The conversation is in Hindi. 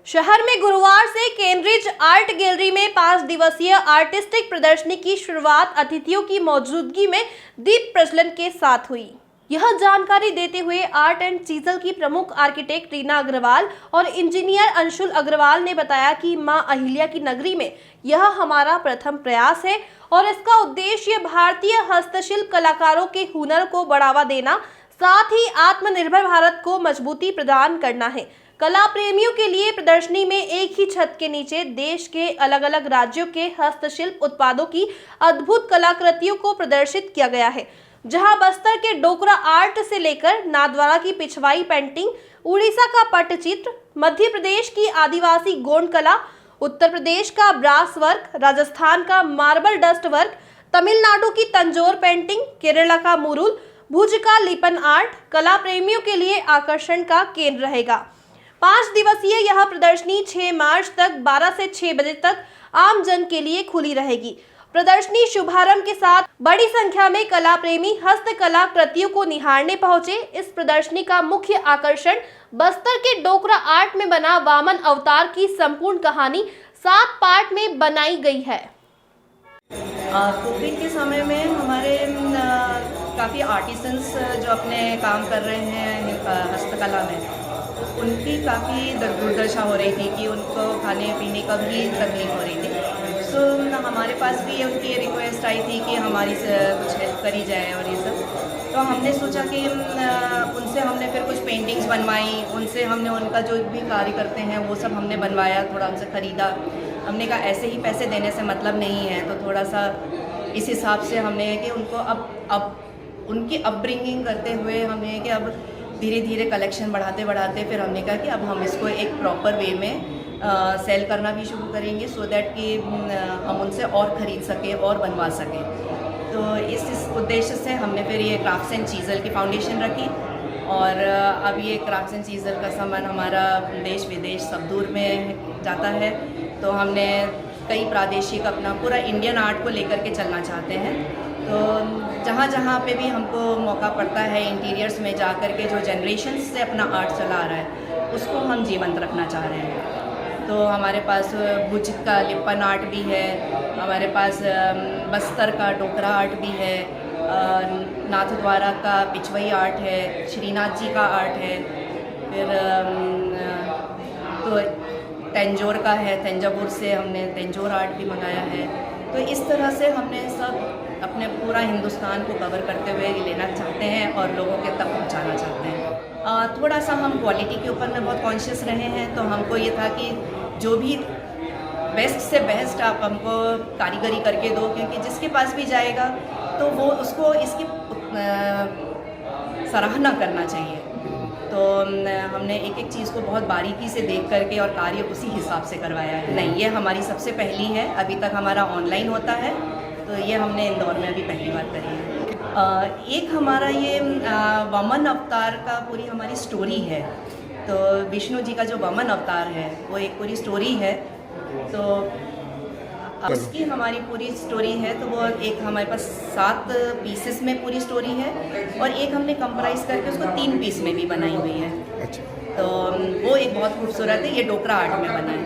शहर में गुरुवार से केंब्रिज आर्ट गैलरी में 5 दिवसीय आर्टिस्टिक प्रदर्शनी की शुरुआत अतिथियों की मौजूदगी में दीप प्रज्वलन के साथ हुई। यह जानकारी देते हुए आर्ट एंड चीजल की प्रमुख आर्किटेक्ट रीना अग्रवाल और इंजीनियर अंशुल अग्रवाल ने बताया कि मां अहिल्या की नगरी में यह हमारा प्रथम प्रयास है और इसका उद्देश्य भारतीय हस्तशिल्प कलाकारों के हुनर को बढ़ावा देना, साथ ही आत्मनिर्भर भारत को मजबूती प्रदान करना है। कला प्रेमियों के लिए प्रदर्शनी में एक ही छत के नीचे देश के अलग अलग राज्यों के हस्तशिल्प उत्पादों की अद्भुत कलाकृतियों को प्रदर्शित किया गया है, जहां बस्तर के डोकरा आर्ट से लेकर नाथद्वारा की पिछवाई पेंटिंग, उड़ीसा का पट्टचित्र, मध्य प्रदेश की आदिवासी गोंड कला, उत्तर प्रदेश का ब्रास वर्क, राजस्थान का मार्बल डस्ट वर्क, तमिलनाडु की तंजोर पेंटिंग, केरला का मुरुल, भुज का लिपन आर्ट कला प्रेमियों के लिए आकर्षण का केंद्र रहेगा। 5 दिवसीय यह प्रदर्शनी 6 मार्च तक 12 से 6 बजे तक आम जन के लिए खुली रहेगी। प्रदर्शनी शुभारंभ के साथ बड़ी संख्या में कला प्रेमी हस्तकला कृतियों को निहारने पहुंचे। इस प्रदर्शनी का मुख्य आकर्षण बस्तर के डोकरा आर्ट में बना वामन अवतार की संपूर्ण कहानी 7 पार्ट में बनाई गई है। कोविड के समय में हमारे काफ़ी आर्टिसंस जो अपने काम कर रहे हैं हस्तकला में, उनकी काफ़ी दुर्दशा हो रही थी कि उनको खाने पीने का भी तकलीफ हो रही थी। सो हमारे पास भी उनकी रिक्वेस्ट आई थी कि हमारी कुछ हेल्प करी जाए और ये सब। तो हमने सोचा कि उनसे हमने फिर कुछ पेंटिंग्स बनवाई, उनसे हमने उनका जो भी कार्य करते हैं वो सब हमने बनवाया, थोड़ा उनसे ख़रीदा। हमने कहा ऐसे ही पैसे देने से मतलब नहीं है, तो थोड़ा सा इस हिसाब से हमने कि उनको अब उनकी अपब्रिंगिंग करते हुए हमने कि अब धीरे धीरे कलेक्शन बढ़ाते बढ़ाते फिर हमने कहा कि अब हम इसको एक प्रॉपर वे में सेल करना भी शुरू करेंगे, सो दैट कि हम उनसे और ख़रीद सकें और बनवा सकें। तो इस उद्देश्य से हमने फिर ये क्राफ्ट्स एंड चीज़ल की फाउंडेशन रखी और अब ये क्राफ्ट्स एंड चीज़ल का सामान हमारा देश विदेश सब दूर में जाता है। तो हमने कई प्रादेशिक अपना पूरा इंडियन आर्ट को लेकर के चलना चाहते हैं। तो जहाँ जहाँ पे भी हमको मौका पड़ता है इंटीरियर्स में जा कर के जो जनरेशन से अपना आर्ट चला आ रहा है उसको हम जीवंत रखना चाह रहे हैं। तो हमारे पास भुज का लिपन आर्ट भी है, हमारे पास बस्तर का डोकरा आर्ट भी है, नाथद्वारा का पिछवाई आर्ट है, श्रीनाथ जी का आर्ट है, फिर तो तंजौर का है, तंजावुर से हमने तंजौर आर्ट भी मंगाया है। तो इस तरह से हमने सब अपने पूरा हिंदुस्तान को कवर करते हुए लेना चाहते हैं और लोगों के तक पहुंचाना चाहते हैं। थोड़ा सा हम क्वालिटी के ऊपर में बहुत कॉन्शियस रहे हैं, तो हमको ये था कि जो भी बेस्ट से बेस्ट आप हमको कारीगरी करके दो, क्योंकि जिसके पास भी जाएगा तो वो उसको इसकी सराहना करना चाहिए। तो हमने एक एक चीज़ को बहुत बारीकी से देख करके और कार्य उसी हिसाब से करवाया है। नहीं, ये हमारी सबसे पहली है, अभी तक हमारा ऑनलाइन होता है, तो ये हमने इंदौर में अभी पहली बार करी है। एक हमारा ये वामन अवतार का पूरी हमारी स्टोरी है। तो विष्णु जी का जो वामन अवतार है वो एक पूरी स्टोरी है, तो उसकी हमारी पूरी स्टोरी है। तो वो एक हमारे पास 7 पीसेस में पूरी स्टोरी है और एक हमने कंप्राइज करके उसको 3 पीस में भी बनाई हुई है। अच्छा। तो वो एक बहुत खूबसूरत है, ये डोकरा आर्ट में बना है।